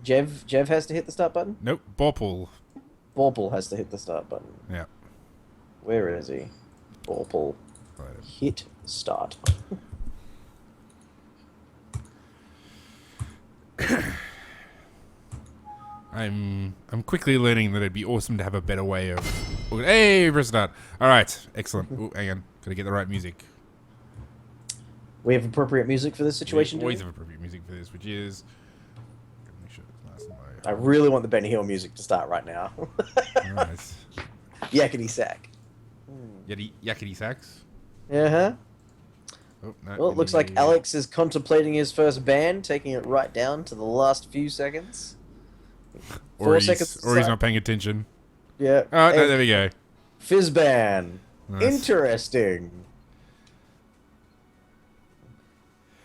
Jev has to hit the start button? Nope, Bopple. Borple has to hit the start button. Yeah. Where is he? Borple. Right. Hit start. I'm quickly learning that it'd be awesome to have a better way of... Hey, press start. All right, excellent. Ooh, hang on, gotta get the right music. We have appropriate music for this situation, We do we? always have appropriate music for this, which is... Make sure it's nice and I low. really want the Benny Hill music to start right now. All right. Yakety sack. Yakety sax. Uh-huh. Oh, no, Well, it looks like Alex is contemplating his first ban, taking it right down to the last few seconds. Or 4 seconds. he's not paying attention. Yeah. Oh, no, And there we go. Fizz ban. Nice. Interesting.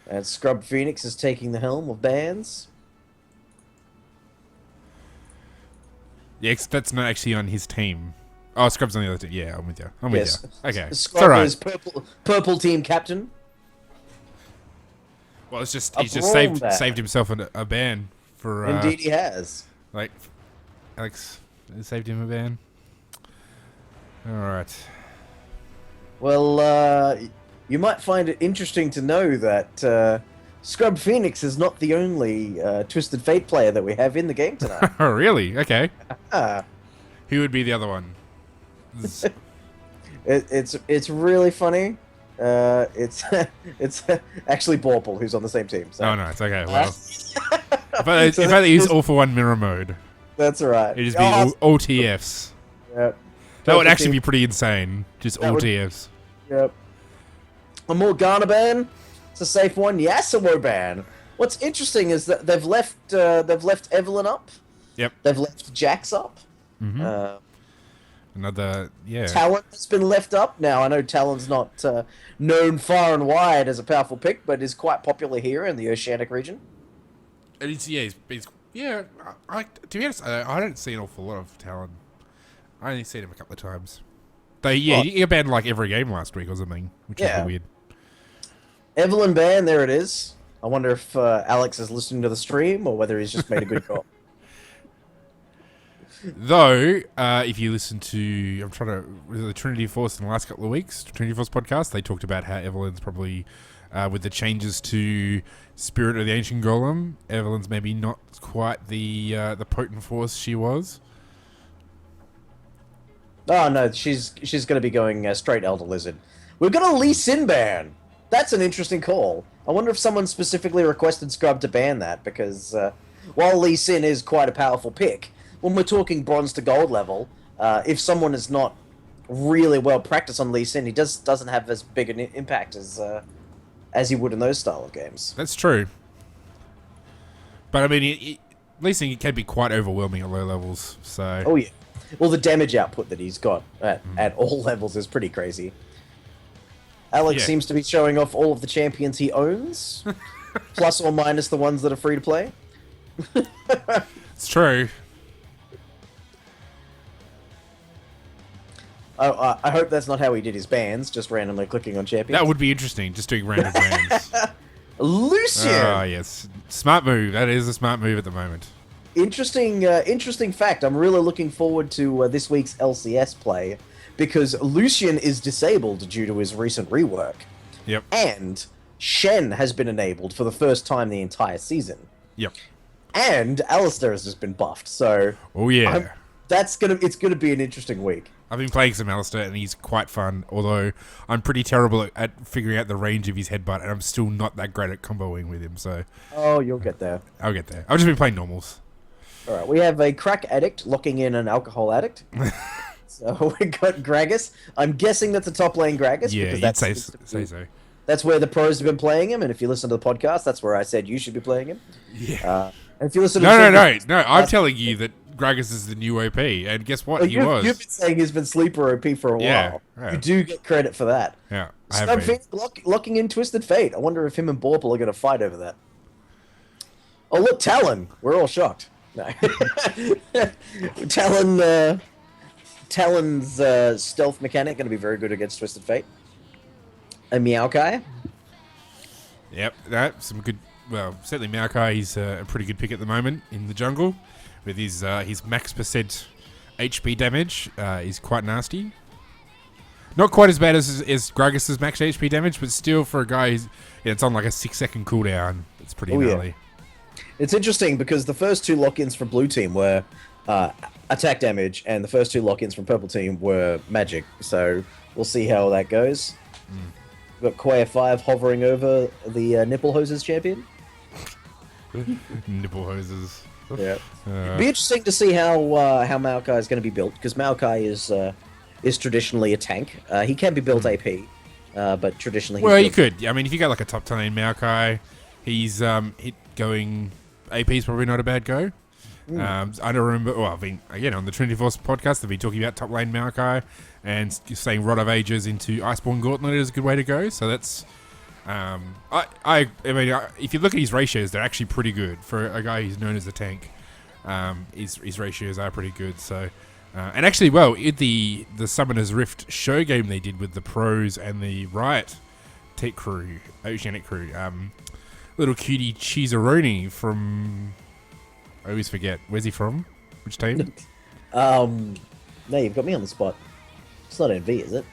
And Scrub Phoenix is taking the helm of bans. Yeah, that's not actually on his team. Oh, Scrub's on the other team. Yeah, I'm with you. I'm with you. Okay, it's Scrub all right. is purple team captain. Well, it's just A he's just brawl ban. saved himself a ban for. Indeed, he has. Like, Alex saved him a ban. All right. Well, you might find it interesting to know that Scrub Phoenix is not the only Twisted Fate player that we have in the game tonight. Oh, really? Okay. Ah. Who would be the other one? It's really funny. It's it's actually Borple who's on the same team. So. Oh no, it's okay. Well, if I use all for one mirror mode, that's right. it'd just be all TFs. Yep. That would actually be pretty insane. Just all would- TFs. Yep. A Morgana ban. It's a safe one. Yasuo ban. What's interesting is that they've left Evelyn up. Yep. They've left Jax up. Mm-hmm. Another, yeah. Talon has been left up. Now, I know Talon's not known far and wide as a powerful pick, but is quite popular here in the Oceanic region. And yeah. To be honest, I don't see an awful lot of Talon. I only seen him a couple of times. Though, yeah, he got banned like every game last week or something, which is weird. Evelyn ban, there it is. I wonder if Alex is listening to the stream or whether he's just made a good call. Though, if you listen to, the Trinity Force in the last couple of weeks, Trinity Force podcast, they talked about how Evelyn's probably, with the changes to Spirit of the Ancient Golem, Evelyn's maybe not quite the potent force she was. Oh no, she's going to be going straight Elder Lizard. We've got a Lee Sin ban. That's an interesting call. I wonder if someone specifically requested Scrub to ban that, because while Lee Sin is quite a powerful pick, when we're talking bronze to gold level, if someone is not really well practiced on Lee Sin, he doesn't have as big an impact as he would in those style of games. That's true. But I mean, Lee Sin can be quite overwhelming at low levels. So. Oh yeah. Well, the damage output that he's got at all levels is pretty crazy. Alex seems to be showing off all of the champions he owns, plus or minus the ones that are free to play. It's true. I hope that's not how he did his bans, just randomly clicking on champions. That would be interesting, just doing random bans. Lucian! Ah, yes. Smart move. That is a smart move at the moment. Interesting fact. I'm really looking forward to this week's LCS play, because Lucian is disabled due to his recent rework. Yep. And Shen has been enabled for the first time the entire season. Yep. And Alistair has just been buffed, so... Oh, yeah. It's gonna be an interesting week. I've been playing some Alistair, and he's quite fun, although I'm pretty terrible at figuring out the range of his headbutt, and I'm still not that great at comboing with him, so... Oh, you'll get there. I'll get there. I've just been playing normals. Alright, we have a crack addict locking in an alcohol addict. So we got Gragas. I'm guessing that's a top lane Gragas. Yeah, because you'd say so. That's where the pros have been playing him, and if you listen to the podcast, that's where I said you should be playing him. Yeah. And if you listen to No, I'm telling you that Gragas is the new OP, and guess what? He was. You've been saying he's been sleeper OP for a while. Yeah. You do get credit for that. Yeah, I Scrub have been. Phoenix locking in Twisted Fate. I wonder if him and Borple are going to fight over that. Oh, look, Talon. We're all shocked. No. Talon's stealth mechanic going to be very good against Twisted Fate. A Meowkai. Yep, that's some good well, certainly Maokai, he's a pretty good pick at the moment in the jungle with his max percent HP damage. Is quite nasty. Not quite as bad as Gragas's max HP damage, but still for a guy who's it's on like a 6-second cooldown. It's pretty gnarly. Yeah. It's interesting because the first two lock-ins for blue team were attack damage, and the first two lock-ins from purple team were magic. So we'll see how that goes. We've got Quaya 5 hovering over the Nipple Hoses champion. Nipple hoses. Yeah. Be interesting to see how Maokai is going to be built, because Maokai is traditionally a tank. He can be built AP, but traditionally he's you could. I mean, if you got like a top 10 lane Maokai, he's going AP is probably not a bad go. I don't remember. Well, I mean, again, on the Trinity Force podcast, they've been talking about top lane Maokai and saying Rod of Ages into Iceborne Gauntlet is a good way to go. So that's. I mean, if you look at his ratios, they're actually pretty good for a guy who's known as a tank. His ratios are pretty good. So, and actually, well, in the Summoner's Rift show game they did with the pros and the Riot Tech crew, Oceanic crew, little cutie Cheeseroni from. I always forget. Where's he from? Which team? No, you've got me on the spot. It's not NV, is it?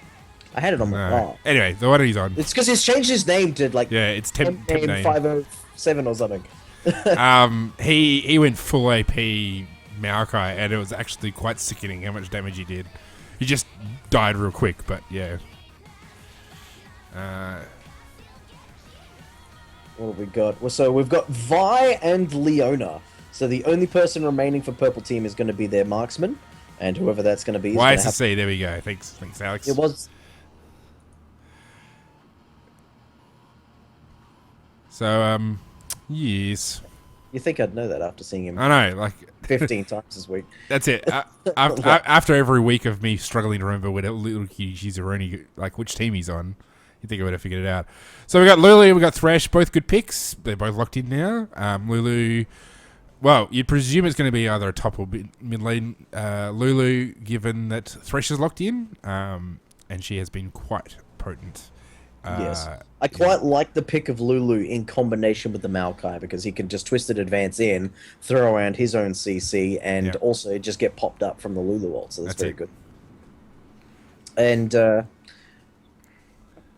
I had it on the bar. Anyway, the one he's on. It's because he's changed his name to like it's temp name 507 or something. He went full AP Maokai, and it was actually quite sickening how much damage he did. He just died real quick, but yeah. What have we got? Well, so we've got Vi and Leona. So the only person remaining for purple team is going to be their marksman, and whoever that's going to be. YSC, there we go. Thanks, Alex. It was. So, yes. You think I'd know that after seeing him? I know, like 15 times this week. That's it. After every week of me struggling to remember what little Cheeseroni, like which team he's on, you think I would have figured it out. So we got Lulu, we got Thresh, both good picks. They're both locked in now. Lulu. Well, you'd presume it's going to be either a top or mid lane Lulu, given that Thresh is locked in, and she has been quite potent. Yes. I quite like the pick of Lulu in combination with the Maokai, because he can just Twisted Advance in, throw around his own CC, and also just get popped up from the Lulu ult, so that's very good. And, I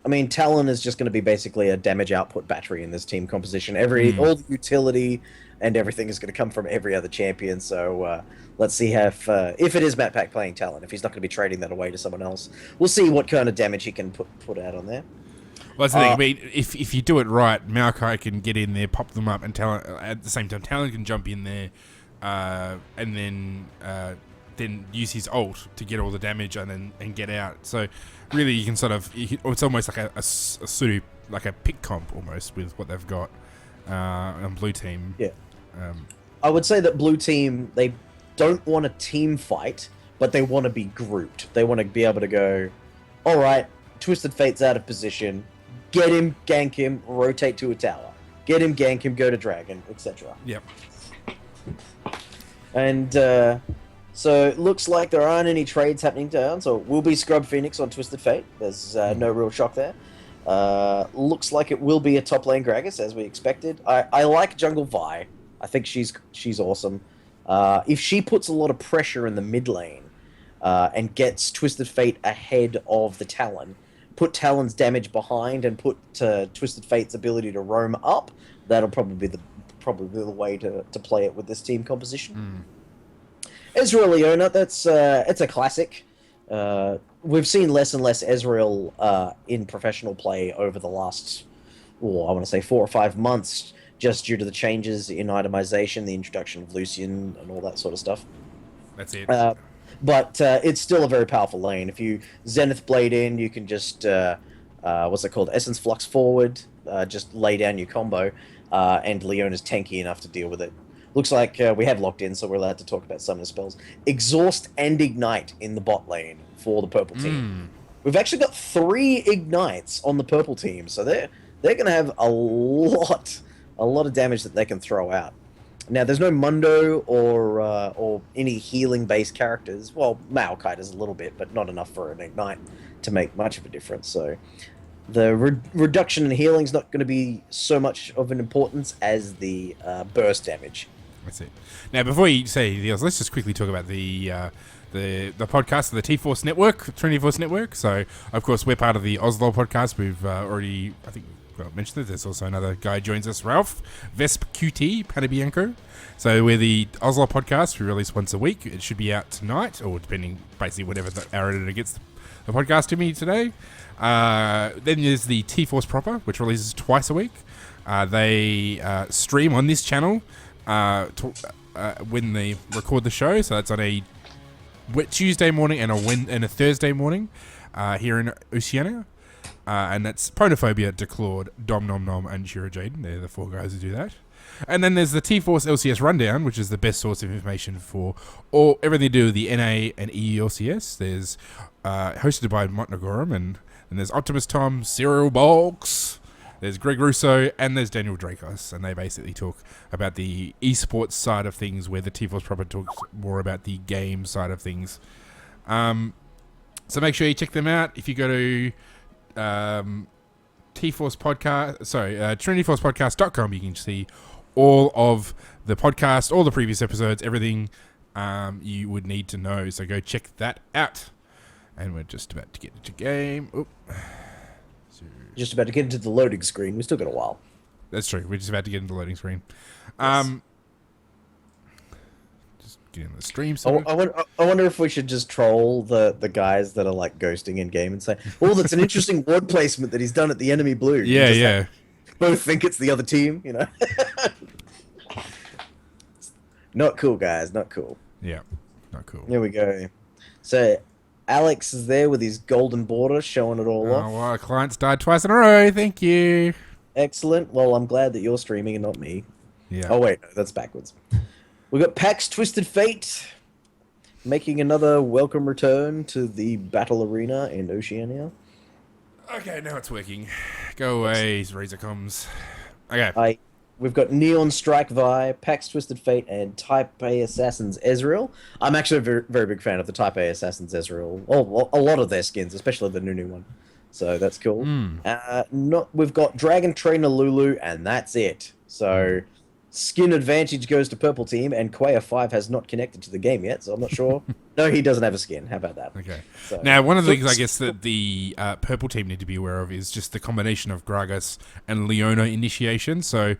mean, Talon is just going to be basically a damage output battery in this team composition. All the utility and everything is going to come from every other champion, so let's see if it is Matt Pack playing Talon, if he's not going to be trading that away to someone else. We'll see what kind of damage he can put out on there. Well, that's the thing. I mean, if you do it right, Maokai can get in there, pop them up, and Talon, at the same time, Talon can jump in there, and then use his ult to get all the damage and get out. So really, you can it's almost like a sort of like a pick comp almost with what they've got on blue team. Yeah. I would say that blue team, they don't want a team fight, but they want to be grouped. They want to be able to go, all right, Twisted Fate's out of position. Get him, gank him, rotate to a tower. Get him, gank him, go to dragon, etc. Yep. And so it looks like there aren't any trades happening down, so it will be Scrub Phoenix on Twisted Fate. There's no real shock there. Looks like it will be a top lane Gragas, as we expected. I like Jungle Vi. I think she's awesome. If she puts a lot of pressure in the mid lane and gets Twisted Fate ahead of the Talon, put Talon's damage behind and put Twisted Fate's ability to roam up, that'll probably be the way to play it with this team composition. Ezreal Leona, it's a classic. We've seen less and less Ezreal in professional play over the last, I want to say 4 or 5 months, just due to the changes in itemization, the introduction of Lucian, and all that sort of stuff. That's it. But it's still a very powerful lane. If you Zenith Blade in, you can just, what's it called? Essence Flux forward, just lay down your combo, and Leona's tanky enough to deal with it. Looks like we have locked in, so we're allowed to talk about some of the spells. Exhaust and Ignite in the bot lane for the purple team. We've actually got 3 Ignites on the purple team, so they're going to have a lot of damage that they can throw out. Now, there's no Mundo or any healing-based characters. Well, Maokai does a little bit, but not enough for an Ignite to make much of a difference. So The reduction in healing is not going to be so much of an importance as the burst damage. That's it. Now, before you say anything else, let's just quickly talk about the podcast of the T-Force Network, Trinity Force Network. So, of course, we're part of the Oslo podcast. We've already, I think, mentioned it. There's also another guy joins us, Ralph Vesp QT Panabianco. So we're the Oslo podcast. We release once a week. It should be out tonight, or depending, basically, whenever our editor gets the podcast to me today. Then there's the T-Force proper, which releases twice a week. They stream on this channel when they record the show. So that's on a Tuesday morning and a Thursday morning here in Oceania. And that's Ponophobia, Declawed, Dom Nom Nom, and Shira Jaden. They're the 4 guys who do that. And then there's the T-Force LCS Rundown, which is the best source of information for everything to do with the NA and EU LCS. There's hosted by Montnagorum, and there's Optimus Tom, Cyril Box, there's Greg Russo, and there's Daniel Drakos. And they basically talk about the esports side of things, where the T-Force proper talks more about the game side of things. So make sure you check them out. If you go to TrinityForcePodcast.com, you can see all of the podcast, all the previous episodes, everything you would need to know. So go check that out. And we're just about to get into game. Oop. Just about to get into the loading screen. We still got a while. That's true. We're just about to get into the loading screen. Yes. Just get in the stream. I wonder if we should just troll the guys that are like ghosting in game and say, "Oh, that's an interesting word placement that he's done at the enemy blue." Yeah, yeah. Like, both think it's the other team, you know. Not cool, guys. Not cool. Yeah, not cool. Here we go. So Alex is there with his golden border, showing it all off. Oh, well, clients died twice in a row. Thank you. Excellent. Well, I'm glad that you're streaming and not me. Yeah. Oh wait, no, that's backwards. We got Pax Twisted Fate making another welcome return to the battle arena in Oceania. Okay, now it's working. Go away, Razor comms. Okay. We've got Neon Strike Vi, Pax Twisted Fate, and Type A Assassins Ezreal. I'm actually a very, very big fan of the Type A Assassins Ezreal. Oh, a lot of their skins, especially the new one. So that's cool. We've got Dragon Trainer Lulu, and that's it. So skin advantage goes to Purple Team, and Quaya 5 has not connected to the game yet, so I'm not sure. No, he doesn't have a skin. How about that? Okay. So, now, one of the things I guess that the Purple Team need to be aware of is just the combination of Gragas and Leona initiation. So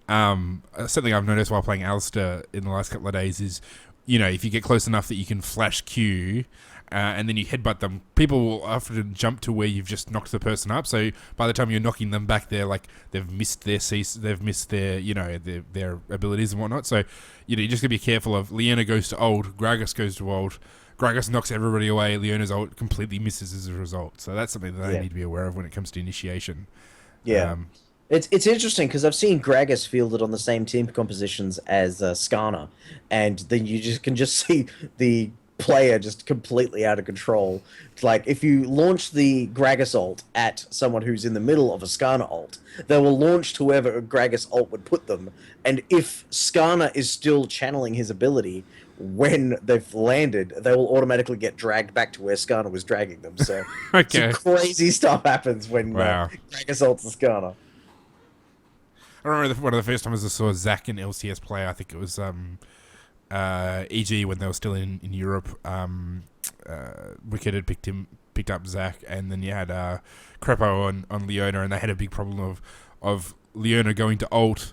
something I've noticed while playing Alistair in the last couple of days is, you know, if you get close enough that you can flash Q and then you headbutt them, people will often jump to where you've just knocked the person up. So by the time you're knocking them back, they're like they've missed their you know, their abilities and whatnot. So you know, you just gotta be careful of Leona goes to ult, Gragas goes to ult, Gragas knocks everybody away, Leona's ult completely misses as a result. So that's something that they need to be aware of when it comes to initiation. Yeah. It's interesting because I've seen Gragas fielded on the same team compositions as Skarner, and then you can just see the player just completely out of control. It's like if you launch the Gragas ult at someone who's in the middle of a Skarner ult, they will launch to wherever a Gragas ult would put them, and if Skarner is still channeling his ability when they've landed, they will automatically get dragged back to where Skarner was dragging them. So Okay. some crazy stuff happens when Gragas ults a Skarner. I remember one of the first times I saw Zach in LCS play. I think it was EG when they were still in Europe. Wicked had picked up Zach, and then you had Crepo on Leona, and they had a big problem of Leona going to ult,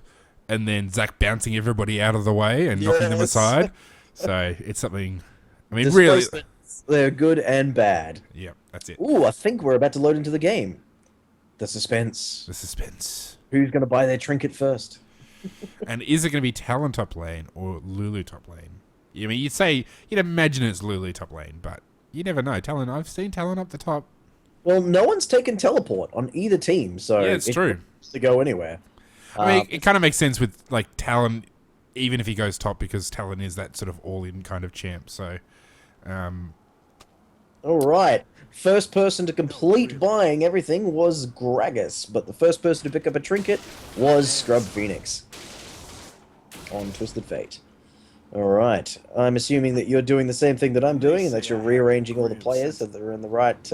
and then Zach bouncing everybody out of the way and knocking them aside. So it's something. I mean, really, they're good and bad. Yeah, that's it. Ooh, I think we're about to load into the game. The suspense. The suspense. Who's going to buy their trinket first? And is it going to be Talon top lane or Lulu top lane? I mean, you'd imagine it's Lulu top lane, but you never know. Talon, I've seen Talon up the top. Well, no one's taken teleport on either team, so yeah, it's true to go anywhere. I mean, it kind of makes sense with like Talon, even if he goes top, because Talon is that sort of all-in kind of champ. So, all right. First person to complete buying everything was Gragas, but the first person to pick up a trinket was Scrub Phoenix on Twisted Fate. All right. I'm assuming that you're doing the same thing that I'm doing, and that you're rearranging all the players so they're in the right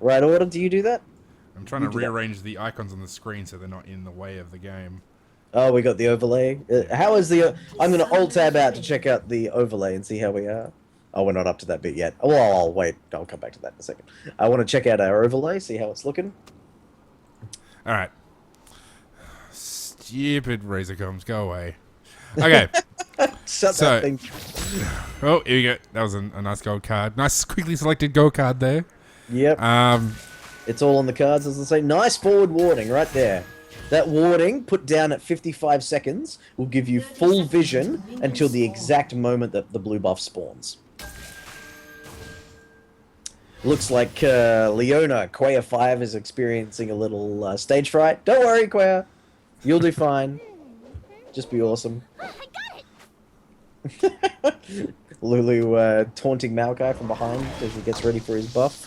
order. Do you do that? I'm trying to rearrange the icons on the screen so they're not in the way of the game. Oh, we got the overlay. How is the... I'm going to alt-tab out to check out the overlay and see how we are. Oh, we're not up to that bit yet. Well, I'll wait. I'll come back to that in a second. I want to check out our overlay, see how it's looking. All right. Stupid Razorcoms, go away. Okay. Shut that thing. Oh, here we go. That was a nice gold card. Nice, quickly selected gold card there. Yep. It's all on the cards, as I say. Nice forward warding right there. That warding, put down at 55 seconds, will give you full vision until the exact moment that the blue buff spawns. Looks like Leona, Quaya 5, is experiencing a little stage fright. Don't worry, Quaya. You'll do fine. Just be awesome. Lulu taunting Maokai from behind as he gets ready for his buff.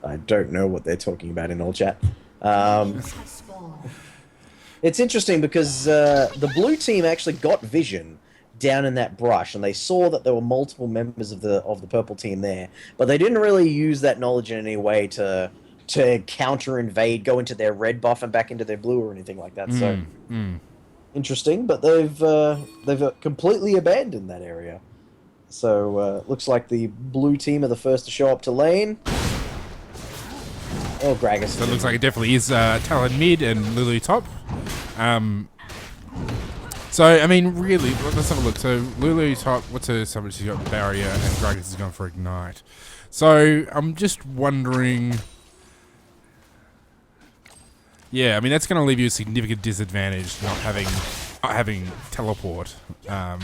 I don't know what they're talking about in all chat. It's interesting because the blue team actually got vision down in that brush, and they saw that there were multiple members of the purple team there, but they didn't really use that knowledge in any way to counter invade, go into their red buff and back into their blue or anything like that. So interesting, but they've completely abandoned that area. So looks like the blue team are the first to show up to lane. Oh, Gragas. So it looks like it definitely is Talon mid and Lulu top. So, I mean, really, let's have a look. So, Lulu top, what's her summon? She's got Barrier, and Gragas has gone for Ignite. So, I'm just wondering... Yeah, I mean, that's going to leave you a significant disadvantage not having teleport. I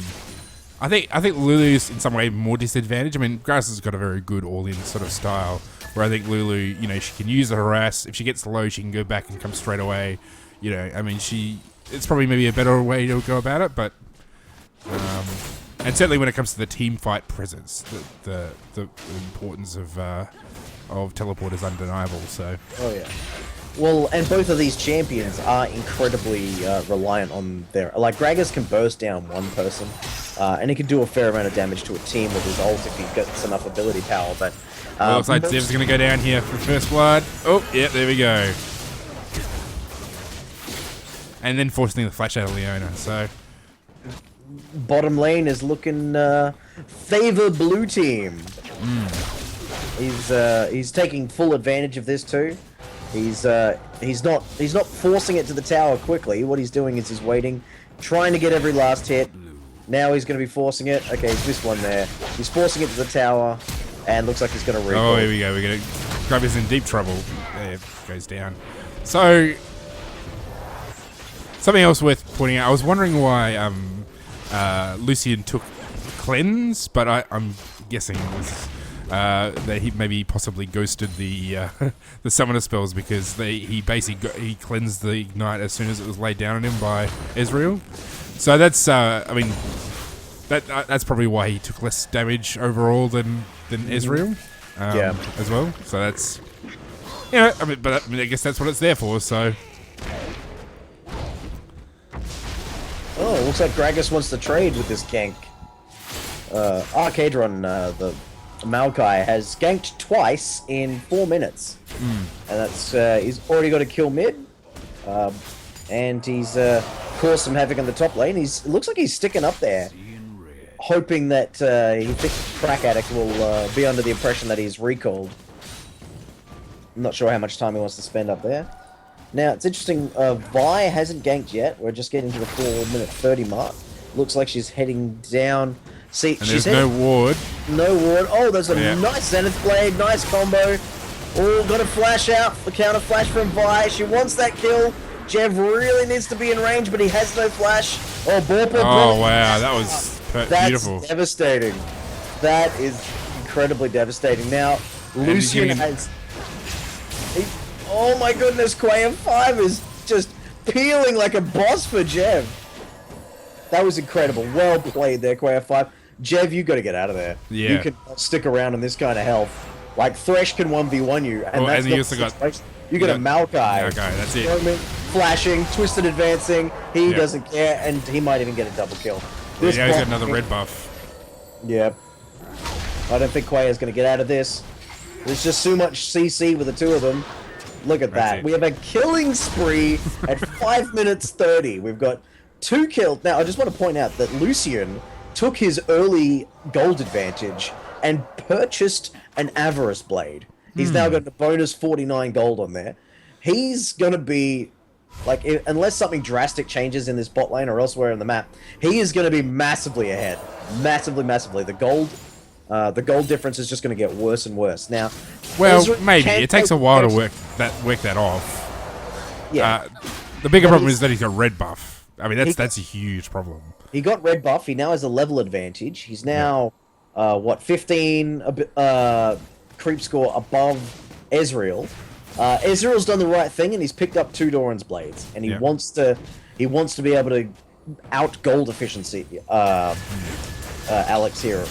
think Lulu's in some way more disadvantaged. I mean, Gragas has got a very good all-in sort of style, where I think Lulu, you know, she can use the harass. If she gets low, she can go back and come straight away. You know, I mean, it's probably maybe a better way to go about it, but and certainly when it comes to the team fight presence, the importance of teleport is undeniable. So. Oh yeah. Well, and both of these champions are incredibly reliant on their... Like, Gragas can burst down one person, and he can do a fair amount of damage to a team with his ult if he gets enough ability power, but... Well, looks like Zev's going to go down here for first blood. Oh, yeah, there we go. And then forcing the flash out of Leona, so... Bottom lane is looking favor blue team. He's taking full advantage of this too. He's not forcing it to the tower quickly. What he's doing is he's waiting, trying to get every last hit. Now he's going to be forcing it. Okay, he's this one there. He's forcing it to the tower, and looks like he's going to recall. Oh, here we go. We're going to... Grubby's in deep trouble. There, it goes down. So... Something else worth pointing out. I was wondering why Lucian took Cleanse, but I'm guessing it was that he maybe possibly ghosted the summoner spells because he basically cleansed the Ignite as soon as it was laid down on him by Ezreal. So that's I mean that's probably why he took less damage overall than Ezreal as well. So that's I guess that's what it's there for. So. Oh, looks like Gragas wants to trade with this gank. Arcadron, the Maokai, has ganked twice in 4 minutes. And that's he's already got a kill mid. And he's caused some havoc in the top lane. It looks like he's sticking up there, hoping that he thinks Crack Addict will be under the impression that he's recalled. I'm not sure how much time he wants to spend up there. Now, it's interesting, Vi hasn't ganked yet. We're just getting to the 4-minute 30 mark. Looks like she's heading down. See, and there's no ward. No ward. Oh, there's a nice Zenith Blade, nice combo. Oh, got a flash out, a counter flash from Vi. She wants that kill. Jev really needs to be in range, but he has no flash. Oh, Borpo. Oh, wow, that was beautiful. That's devastating. That is incredibly devastating. Now, Lucian has... Oh my goodness, Quaya 5 is just peeling like a boss for Jev. That was incredible. Well played there, Quaya 5. Jev, you got to get out of there. Yeah. You can stick around in this kind of health. Like, Thresh can 1v1 you. And that's you also got... You got a Maokai. Okay, that's it. Flashing, twisted advancing. He doesn't care, and he might even get a double kill. Now he's got another red buff. Yep. I don't think Quay is going to get out of this. There's just too much CC with the two of them. Look at that. We have a killing spree at 5 minutes 30. We've got 2 kills. Now, I just want to point out that Lucian took his early gold advantage and purchased an Avarice Blade. He's now got a bonus 49 gold on there. He's going to be, like, unless something drastic changes in this bot lane or elsewhere in the map, he is going to be massively ahead. Massively, massively. The gold difference is just going to get worse and worse. Now, well, maybe. It takes a while to work that off. Yeah. The bigger problem is that he's got red buff. I mean, that's a huge problem. He got red buff. He now has a level advantage. He's now, 15 creep score above Ezreal. Ezreal's done the right thing, and he's picked up 2 Doran's blades, and he wants to be able to out gold efficiency Alex here.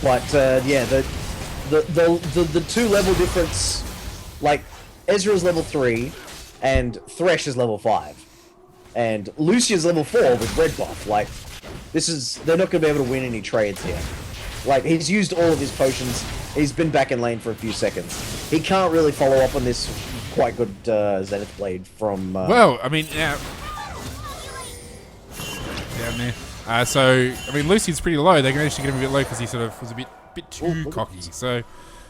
But yeah, the 2 level difference, like Ezreal's level 3, and Thresh is level 5. And Lucia's level 4 with red buff. Like, they're not going to be able to win any trades here. Like, he's used all of his potions. He's been back in lane for a few seconds. He can't really follow up on this quite good Zenith Blade from... well, I mean, yeah. Down there. So, I mean, Lucian's pretty low. They can actually get him a bit low because he sort of was a bit too cocky. So,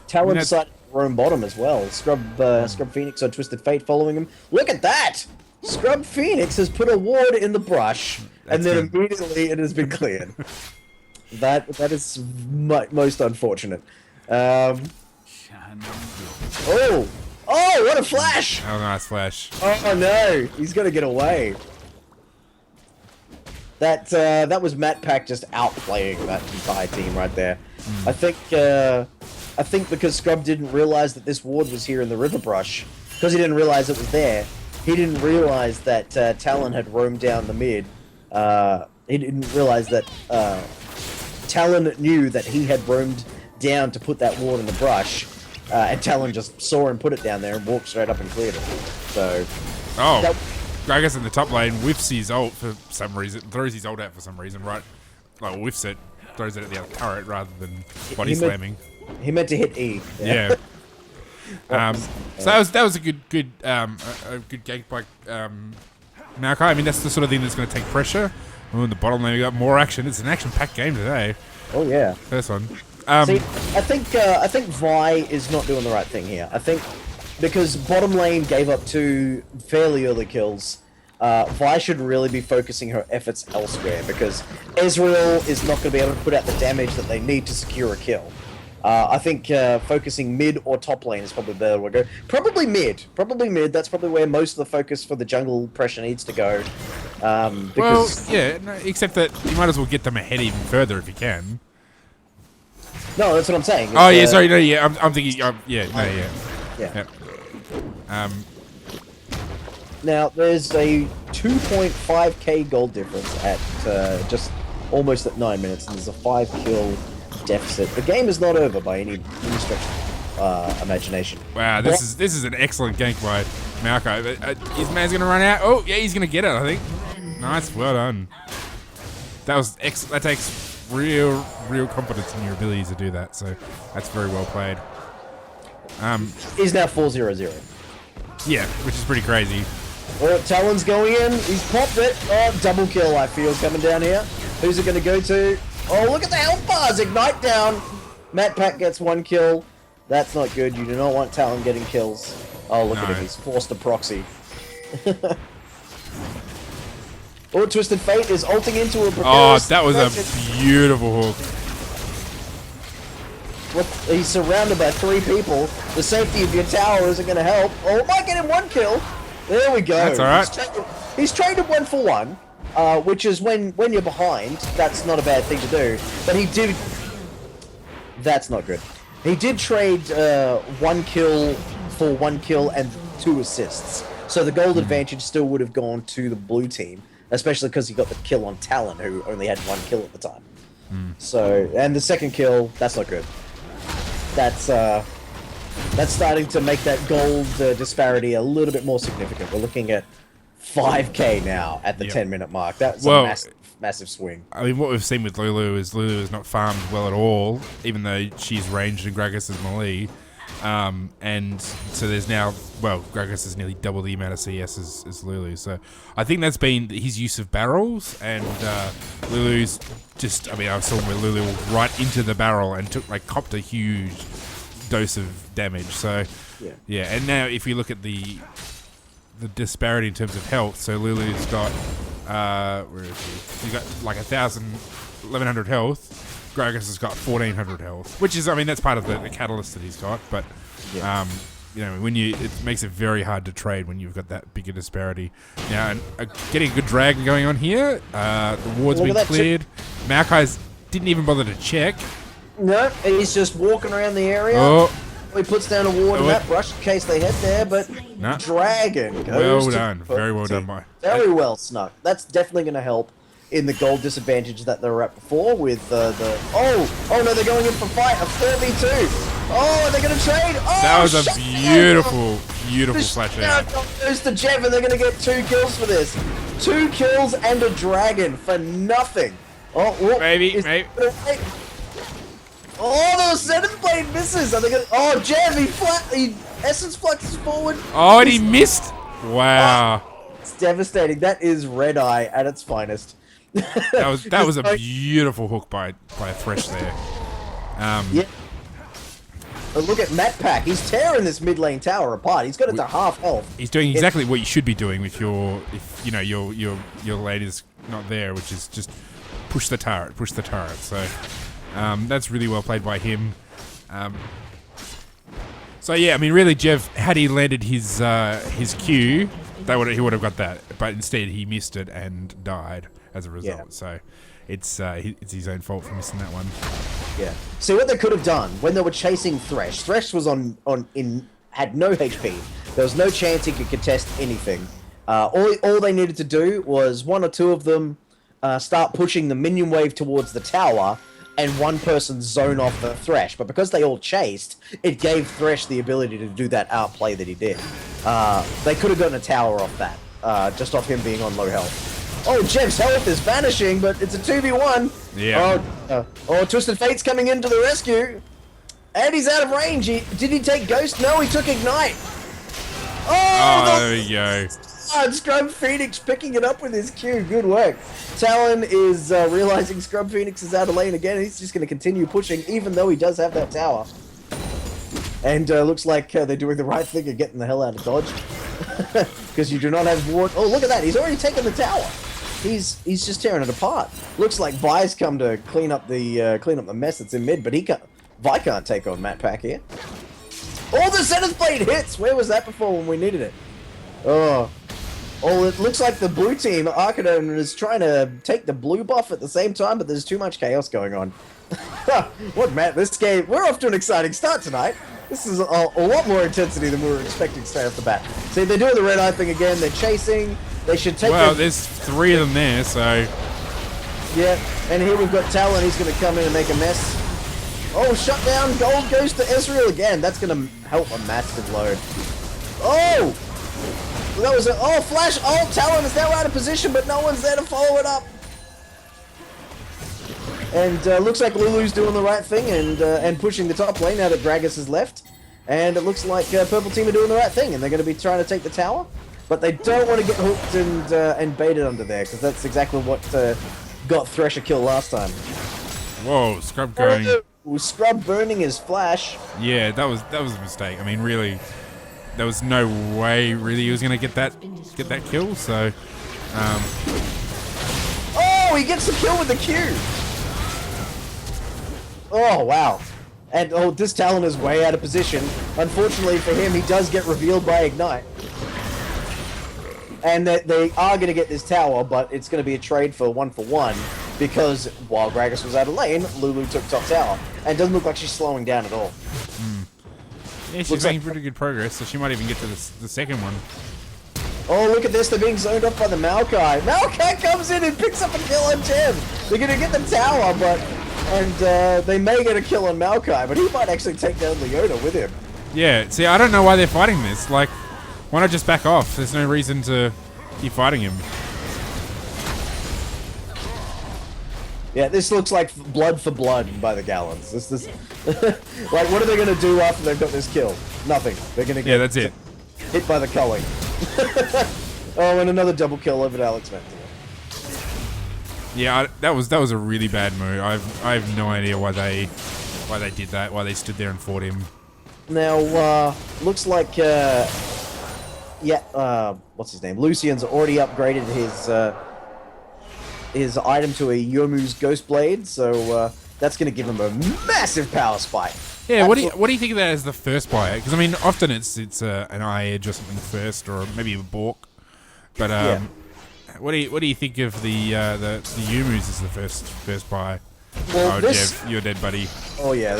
Talon decided to roam bottom as well. Scrub Phoenix on Twisted Fate following him. Look at that! Scrub Phoenix has put a ward in the brush, and then immediately it has been cleared. That is most unfortunate. Oh, what a flash! Oh, nice flash. Oh no, he's gonna get away. That was Matt Pack just outplaying that entire team right there. I think because Scrub didn't realize that this ward was here in the river brush, because he didn't realize it was there. He didn't realize that Talon had roamed down the mid. He didn't realize that Talon knew that he had roamed down to put that ward in the brush, and Talon just saw him put it down there and walked straight up and cleared it. So, I guess in the top lane, whiffs his ult for some reason, throws his ult out for some reason, right? Like whiffs it, throws it at the other turret rather than body slamming. He meant to hit E. Yeah. So that was a good gank by Maokai. I mean, that's the sort of thing that's going to take pressure. Oh, in the bottom lane, we got more action. It's an action-packed game today. Oh yeah. First one. See, I think Vi is not doing the right thing here. I think because bottom lane gave up 2 fairly early kills, Vi should really be focusing her efforts elsewhere, because Ezreal is not going to be able to put out the damage that they need to secure a kill. I think focusing mid or top lane is probably the better way to go. Probably mid. That's probably where most of the focus for the jungle pressure needs to go. Because except that you might as well get them ahead even further if you can. No, that's what I'm saying. Oh yeah, sorry, no, yeah, I'm thinking, Yeah. Yep. Now, there's a 2.5k gold difference at just almost at 9 minutes, and there's a 5 kill deficit. The game is not over by any stretch of imagination. Wow, this is an excellent gank by Maokai. His man's gonna run out. Oh yeah, he's gonna get it, I think. Nice, well done. That was that takes real confidence in your abilities to do that. So that's very well played. He's now 4-0-0. Yeah, which is pretty crazy. Oh, Talon's going in. He's popped it. Oh, double kill, I feel, coming down here. Who's it going to go to? Oh, look at the health bars. Ignite down. Matt Pack gets 1 kill. That's not good. You do not want Talon getting kills. Oh, look at him. He's forced a proxy. Oh, Twisted Fate is ulting into a precarious... Oh, that was a beautiful hook. Well, he's surrounded by 3 people. The safety of your tower isn't going to help. Oh, it might get him 1 kill. There we go. That's all right. He's traded 1 for 1, which is when you're behind, that's not a bad thing to do. But he did... That's not good. He did trade 1 kill for 1 kill and 2 assists. So the gold advantage still would have gone to the blue team, especially because he got the kill on Talon, who only had 1 kill at the time. So, and the second kill, that's not good. That's starting to make that gold disparity a little bit more significant. We're looking at 5k now at the Yep. 10-minute mark. That's Well, a massive swing. I mean, what we've seen with Lulu is not farmed well at all, even though she's ranged and Gragas is melee. And so there's now, well, Gragas is nearly double the amount of CS as Lulu. So I think that's been his use of barrels, and Lulu's just, I mean, I saw where Lulu walked right into the barrel and copped a huge dose of damage. So yeah, and now if you look at the disparity in terms of health, so Lulu's got, where is he? He's got like 1,100 health. Gragas has got 1,400 health, which is, I mean, that's part of the catalyst that he's got. But, you know, it makes it very hard to trade when you've got that bigger disparity. Now, and, getting a good drag going on here. The ward's been cleared. Maokai's didn't even bother to check. No, he's just walking around the area. Oh. He puts down a ward in that brush in case they head there, but Dragon goes well done. Very well done, Mike. Very well snuck. That's definitely going to help in the gold disadvantage that they were at before with oh no, they're going in for fight, a 4v2. Oh, they're going to trade. Oh, that was a beautiful flash out. Goes to Jeff, and they're going to get 2 kills for this. 2 kills and a dragon for nothing. Oh, whoop. Maybe. Oh, the seventh blade misses. Are they gonna? Oh, Jeff, he essence fluxes forward. Oh, and he missed. Wow. Oh, it's devastating. That is Red Eye at its finest. That was a beautiful hook by Thresh there. Yeah. But look at Matt Pack. He's tearing this mid lane tower apart. He's got it to half health. He's doing exactly what you should be doing with if you know your lane is not there, which is just push the turret. So that's really well played by him. So yeah, I mean, really, Jeff, had he landed his Q, he would have got that, but instead he missed it and died as a result. Yeah. So it's his own fault for missing that one. Yeah. See what they could have done when they were chasing Thresh. Thresh was had no HP. There was no chance he could contest anything. All they needed to do was 1 or 2 of them start pushing the minion wave towards the tower, and one person zone off the Thresh. But because they all chased, it gave Thresh the ability to do that outplay that he did. They could have gotten a tower off that, just off him being on low health. Oh, Jeff's health is vanishing, but it's a 2v1. Yeah. Oh, Twisted Fate's coming into the rescue. And he's out of range. Did he take Ghost? No, he took Ignite. Oh, there you go. Scrub Phoenix picking it up with his Q. Good work. Talon is realizing Scrub Phoenix is out of lane again. He's just going to continue pushing, even though he does have that tower. And looks like they're doing the right thing and getting the hell out of dodge. Because you do not have ward. Oh, look at that. He's already taken the tower. He's just tearing it apart. Looks like Vi's come to clean up the mess that's in mid, but Vi can't take on Matt Pack here. Oh, the Zenith Blade hits! Where was that before when we needed it? Oh, it looks like the blue team, Arcanine, is trying to take the blue buff at the same time, but there's too much chaos going on. What, Matt, this game, we're off to an exciting start tonight. This is a lot more intensity than we were expecting straight off the bat. See, they're doing the red eye thing again, they're chasing, they should take there's 3 of them there, so... Yeah, and here we've got Talon, he's going to come in and make a mess. Oh, shut down, gold goes to Ezreal again. That's going to help a massive load. Oh! That was flash! Oh, Talon is now out of position, but no one's there to follow it up. And looks like Lulu's doing the right thing and pushing the top lane now that Gragas has left. And it looks like Purple Team are doing the right thing, and they're going to be trying to take the tower. But they don't want to get hooked and baited under there, because that's exactly what got Thresh a kill last time. Whoa, Scrub going... Scrub burning his flash. Yeah, that was a mistake. I mean, really, there was no way really he was going to get that kill. So, oh, he gets the kill with the Q. Oh wow, and this Talon is way out of position. Unfortunately for him, he does get revealed by Ignite, and that they are going to get this tower, but it's going to be a trade for 1-for-1. Because while Gragas was out of lane, Lulu took top tower. And it doesn't look like she's slowing down at all. Yeah, she's making pretty good progress, so she might even get to the second one. Oh, look at this. They're being zoned off by the Maokai. Maokai comes in and picks up a kill on Tim. They're going to get the tower, and they may get a kill on Maokai, but he might actually take down Leona with him. Yeah, see, I don't know why they're fighting this. Like, why not just back off? There's no reason to Keep fighting him. Yeah, this looks like blood for blood by the gallons. This like, what are they gonna do after they've got this kill? Nothing. They're gonna get That's it. hit by the culling. Oh, and another double kill over to Alex Vector. Yeah, that was a really bad move. I have no idea why they did that. Why they stood there and fought him. Now, looks like what's his name? Lucian's already upgraded his item to a Yomu's Ghost Blade, so that's going to give him a massive power spike. Yeah, what do you think of that as the first buy? Because I mean, often it's an eye edge or something first, or maybe a balk. But what do you think of the Yomu's as the first buy? Well, Jeff, you're dead, buddy. Oh yeah,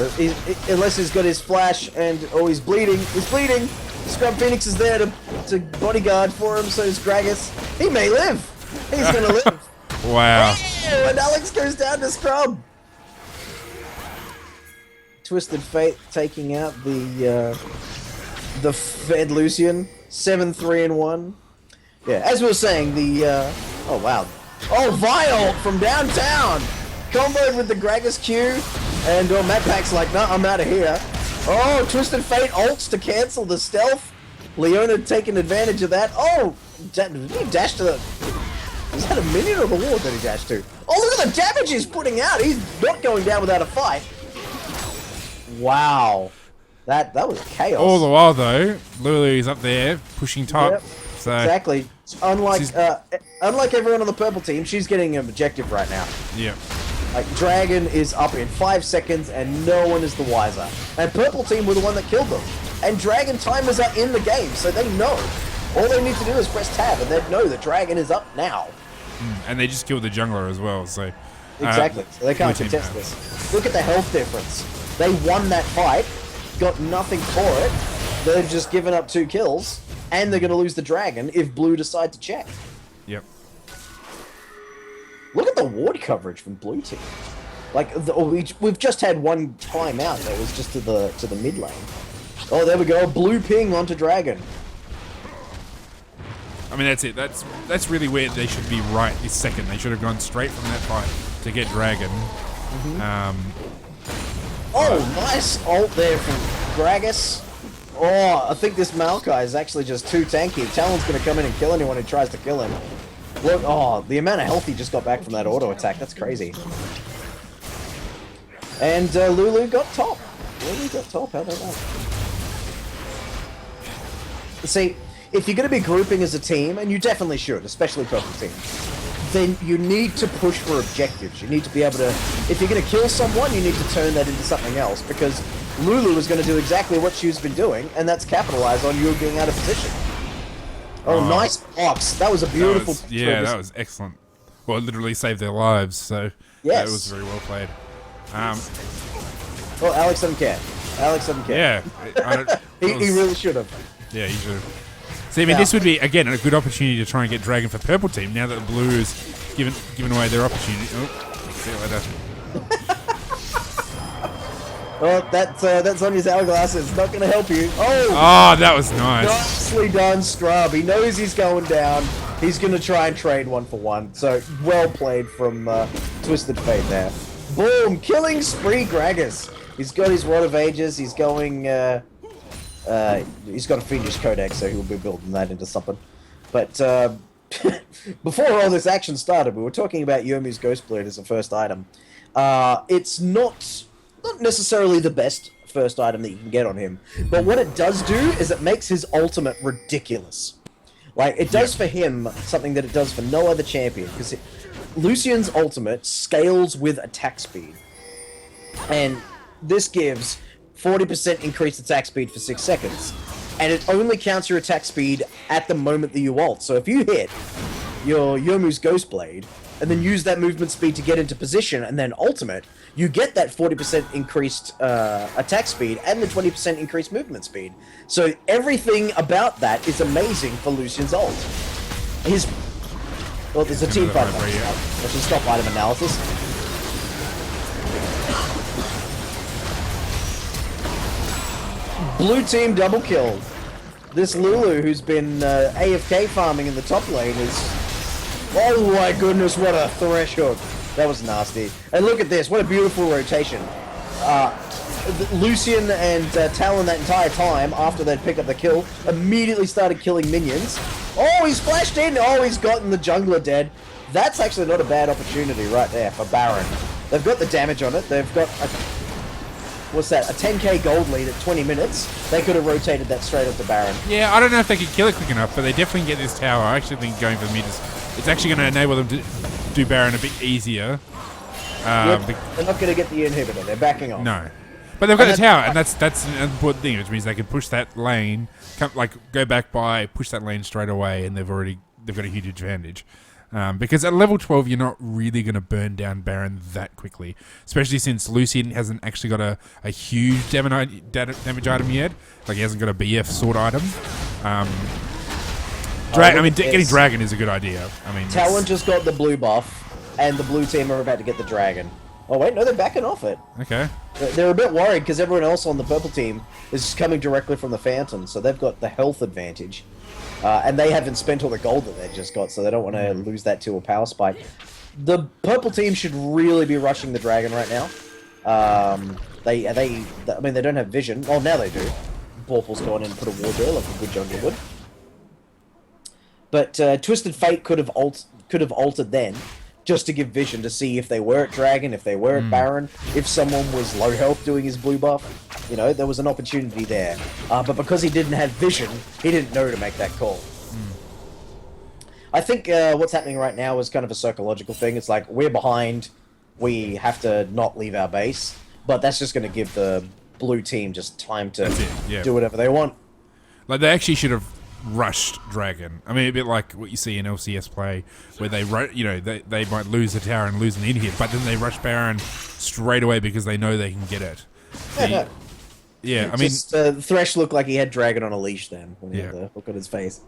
unless he's got his flash and he's bleeding. He's bleeding. Scrub Phoenix is there to bodyguard for him, so is Gragas. He may live. He's gonna live. Wow. Oh, and Alex goes down to Scrub. Twisted Fate taking out the Fed Lucian. 7-3-1. Yeah, as we were saying, oh wow. Oh, Vile from downtown! Comboed with the Gragas Q, and Matt Pack's like, no, I'm out of here. Oh, Twisted Fate ults to cancel the stealth. Leona taking advantage of that. Oh, did he dash to the... Is that a minion or the ward that he dashed to? Oh, look at the damage he's putting out! He's not going down without a fight. Wow. That was chaos. All the while, though, Lulu's up there pushing top. Yep. So Exactly. Unlike everyone on the purple team, she's getting an objective right now. Yeah. Like, Dragon is up in 5 seconds and no one is the wiser. And purple team were the one that killed them. And Dragon timers are in the game, so they know. All they need to do is press tab and they know that Dragon is up now. And they just killed the jungler as well, so... Exactly. So they can't blue team contest have. this. Look at the health difference. They won that fight, got nothing for it. They've just given up 2 kills, and they're going to lose the Dragon if blue decide to check. Yep. Look at the ward coverage from blue team. Like, we've just had one timeout that was just to the mid lane. Oh, there we go. Blue ping onto Dragon. I mean, that's it. That's really where they should be right this second. They should have gone straight from that fight to get Dragon. Nice ult there from Gragas. Oh, I think this Maokai is actually just too tanky. Talon's going to come in and kill anyone who tries to kill him. Look, the amount of health he just got back from that auto attack, that's crazy. And Lulu got top. Lulu got top, how about that? See, if you're going to be grouping as a team, and you definitely should, especially purple team, then you need to push for objectives. You need to be able to... If you're going to kill someone, you need to turn that into something else, because Lulu is going to do exactly what she's been doing, and that's capitalize on you being out of position. Oh, nice box. That was a beautiful... That was excellent. Well, it literally saved their lives, so yes. That was very well played. Well, Alex doesn't care. Alex doesn't care. Yeah. He really should have. Yeah, he should have. See, I mean, this would be, again, a good opportunity to try and get Dragon for purple team, now that the blue is given away their opportunity. Oh, see you later. Well, that's on his hourglass. It's not going to help you. Oh, that was nice. Nicely done, Scrub. He knows he's going down. He's going to try and trade 1-for-1. So, well played from Twisted Fate there. Boom! Killing spree Gragas. He's got his Rod of Ages. He's going... he's got a Fiendish Codex, so he'll be building that into something. But before all this action started, we were talking about Yomu's Ghost Blade as a first item. It's not necessarily the best first item that you can get on him, but what it does do is it makes his ultimate ridiculous. Like, it does for him something that it does for no other champion, because Lucian's ultimate scales with attack speed. And this gives 40% increased attack speed for 6 seconds. And it only counts your attack speed at the moment that you ult. So if you hit your Yomu's Ghost Blade, and then use that movement speed to get into position, and then ultimate, you get that 40% increased attack speed and the 20% increased movement speed. So everything about that is amazing for Lucian's ult. Well, there's a team fight. I should stop item analysis. Blue team double kill. This Lulu, who's been AFK farming in the top lane, is... Oh my goodness, what a thresh hook. That was nasty. And look at this, what a beautiful rotation. Lucian and Talon that entire time, after they'd pick up the kill, immediately started killing minions. Oh, he's flashed in! Oh, he's gotten the jungler dead. That's actually not a bad opportunity right there for Baron. They've got the damage on it. They've got a... What's that? A 10k gold lead at 20 minutes. They could have rotated that straight up to Baron. Yeah, I don't know if they could kill it quick enough, but they definitely get this tower. I actually think going for the mid it's actually going to enable them to do Baron a bit easier. Yep, they're not going to get the inhibitor. They're backing off. No. But they've got the tower, and that's an important thing, which means they can push that lane, go back by, push that lane straight away, and they've got a huge advantage. Because at level 12, you're not really going to burn down Baron that quickly, especially since Lucian hasn't actually got a huge damage item yet. Like, he hasn't got a BF sword item. Getting Dragon is a good idea. I mean, Talon just got the blue buff, and the blue team are about to get the Dragon. Oh wait, no, they're backing off it. Okay. They're a bit worried because everyone else on the purple team is coming directly from the Phantom, so they've got the health advantage. And they haven't spent all the gold that they just got, so they don't want to lose that to a power spike. The purple team should really be rushing the Dragon right now. I mean, they don't have vision. Oh, now they do. Borple's gone in and put a ward there like a good jungler would. But Twisted Fate could have altered then, just to give vision to see if they were at Dragon, if they were at Baron, if someone was low health doing his blue buff. You know, there was an opportunity there. But because he didn't have vision, he didn't know to make that call. I think what's happening right now is kind of a psychological thing. It's like, we're behind, we have to not leave our base, but that's just going to give the blue team just time to do whatever they want. Like, they actually should have rushed Dragon. I mean, a bit like what you see in LCS play, where they might lose the tower and lose an inhib, but then they rush Baron straight away because they know they can get it. Yeah, I mean, Thresh looked like he had Dragon on a leash then when he had the look on his face.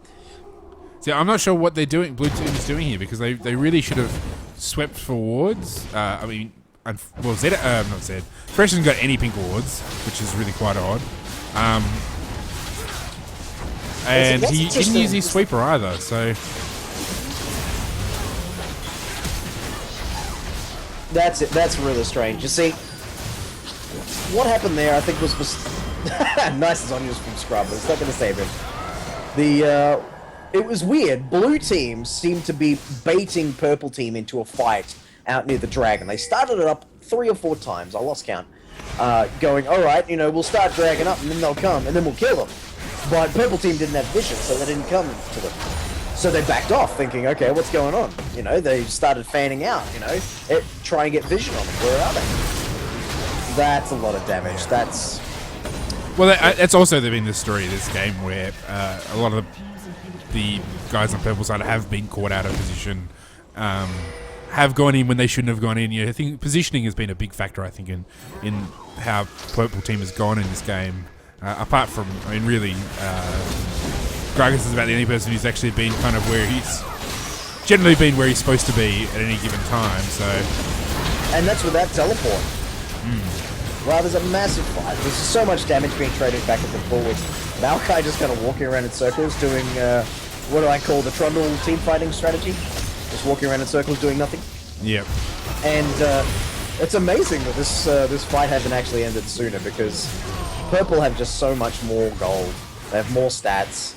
See, I'm not sure what they're doing. Blue team is doing here because they really should have swept for wards. I mean, well, not Zed. Thresh hasn't got any pink wards, which is really quite odd. And he didn't use his sweeper either, so... That's it. That's really strange. You see, what happened there, I think, was... nice as Onya's from Scrub, but it's not going to save him. It was weird. Blue team seemed to be baiting purple team into a fight out near the Dragon. They started it up 3 or 4 times. I lost count. Going, alright, we'll start Dragon up, and then they'll come, and then we'll kill them. But purple team didn't have vision, so they didn't come to them. So they backed off, thinking, okay, what's going on? They started fanning out, try and get vision on them. Where are they? That's a lot of damage. That's... Well, that's also been the story of this game, where a lot of the guys on purple side have been caught out of position, have gone in when they shouldn't have gone in. I think positioning has been a big factor, I think, in how purple team has gone in this game. Apart from, I mean, really, Gragas is about the only person who's actually been kind of where he's generally been where he's supposed to be at any given time. So, and that's without teleport. Wow, there's a massive fight. There's so much damage being traded back and forwards. Maokai just kind of walking around in circles, doing what do I call the Trundle team fighting strategy? Just walking around in circles, doing nothing. Yep. And it's amazing that this fight hasn't actually ended sooner, because purple have just so much more gold. They have more stats.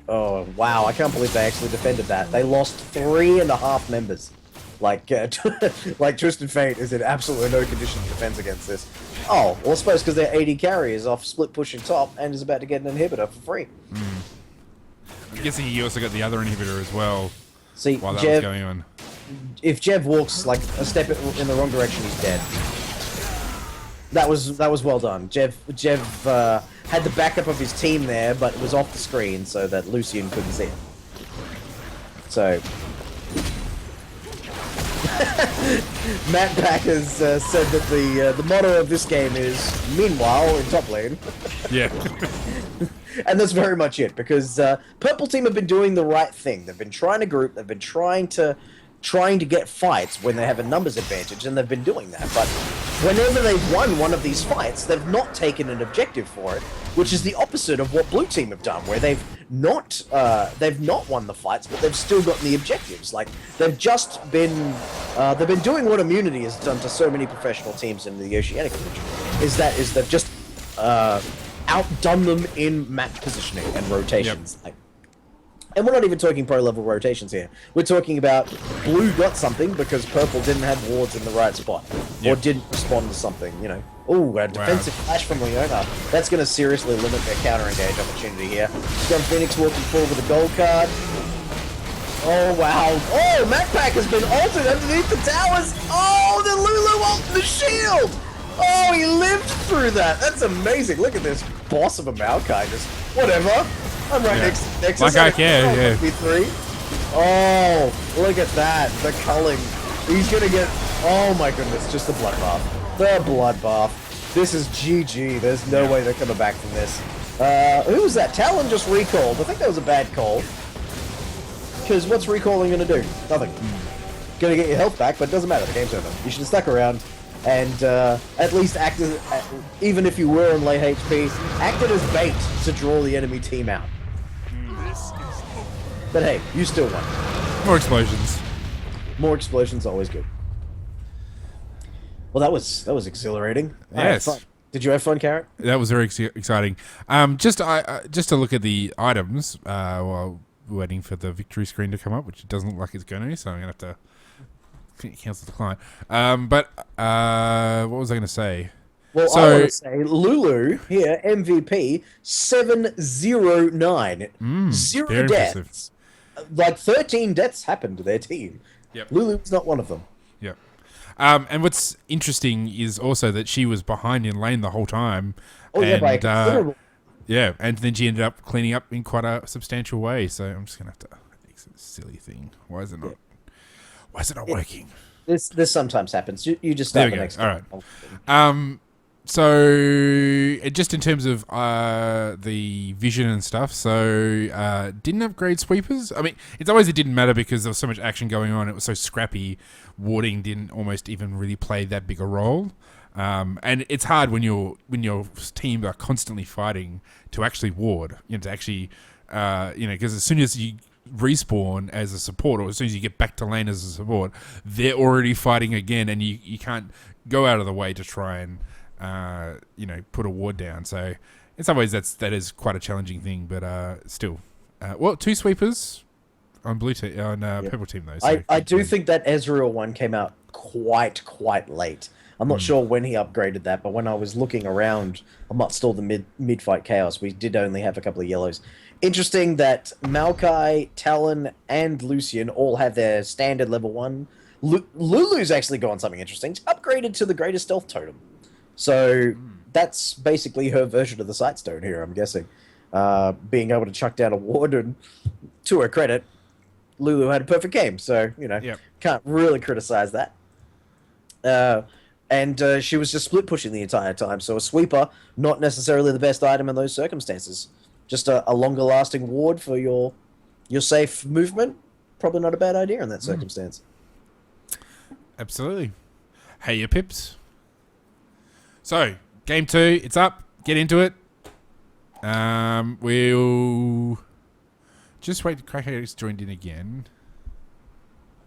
Oh wow! I can't believe they actually defended that. They lost 3.5 members. Like Twisted Fate is in absolutely no condition to defend against this. Oh, well, I suppose because their AD carry is off split pushing top and is about to get an inhibitor for free. I'm guessing he also got the other inhibitor as well. See, while that Jev, was going on. If Jev walks like a step in the wrong direction, he's dead. That was well done. Jev had the backup of his team there, but it was off the screen so that Lucian couldn't see it. So. Matt Packers said that the motto of this game is "Meanwhile" in top lane. Yeah. And that's very much it, because purple team have been doing the right thing. They've been trying to group. They've been trying to get fights when they have a numbers advantage, and they've been doing that. But whenever they've won one of these fights, they've not taken an objective for it, which is the opposite of what Blue Team have done, where they've not won the fights, but they've still gotten the objectives. Like they've been doing what Immunity has done to so many professional teams in the Oceanic region, is they've just outdone them in map positioning and rotations. Yep. And we're not even talking pro-level rotations here. We're talking about Blue got something because Purple didn't have wards in the right spot. Or didn't respond to something, you know. Ooh, a defensive flash from Leona. That's going to seriously limit their counter-engage opportunity here. Scrum Phoenix walking forward with a gold card. Oh, wow. Oh, MacPack has been altered underneath the towers. Oh, the Lulu ulted the shield. Oh, he lived through that. That's amazing. Look at this boss of a Maokai. Just, whatever. I'm right next to Nexus. Like I can, yeah. V3. Oh, look at that. The culling. He's going to get... Oh my goodness, just the bloodbath. The bloodbath. This is GG. There's no way they're coming back from this. Who was that? Talon just recalled. I think that was a bad call. Because what's recalling going to do? Nothing. Going to get your health back, but it doesn't matter. The game's over. You should have stuck around and at least acted, even if you were on late HP, acted as bait to draw the enemy team out. But hey, you still won. More explosions. More explosions, always good. Well, that was exhilarating. Yes. Did you have fun, Carrot? That was very exciting. Just to look at the items while we're waiting for the victory screen to come up, which it doesn't look like it's going to, so I'm going to have to cancel the client. But what was I going to say? Well, I want to say Lulu here, MVP 709. Zero deaths. Impressive. Like 13 deaths happened to their team. Yep. Lulu's not one of them. Yep. And what's interesting is also that she was behind in lane the whole time. Oh, yeah, by a considerable... Yeah, and then she ended up cleaning up in quite a substantial way. So I'm just going to have to fix this silly thing. Why is it not working? This sometimes happens. You just there start we the go. next All one. right. So just in terms of the vision and stuff, so didn't upgrade sweepers. I mean, it's always it didn't matter because there was so much action going on. It was so scrappy. Warding didn't almost even really play that big a role. And it's hard when your team are constantly fighting to actually ward. To actually, because as soon as you respawn as a support, or as soon as you get back to lane as a support, they're already fighting again, and you can't go out of the way to try and put a ward down. So in some ways that is quite a challenging thing, but still, two sweepers on blue team on purple team though. So I do think that Ezreal one came out quite late. I'm not sure when he upgraded that, but when I was looking around amongst all the mid-fight chaos, we did only have a couple of yellows. Interesting that Maokai, Talon, and Lucian all have their standard level 1. Lulu's actually gone something interesting. It's upgraded to the greatest stealth totem. So that's basically her version of the Sightstone here, I'm guessing. Being able to chuck down a ward, and to her credit, Lulu had a perfect game. So, can't really criticize that. And she was just split pushing the entire time. So a sweeper, not necessarily the best item in those circumstances. Just a longer lasting ward for your safe movement. Probably not a bad idea in that circumstance. Absolutely. Hey, your pips. So, game 2, it's up. Get into it. We'll just wait. Crackhead's joined in again.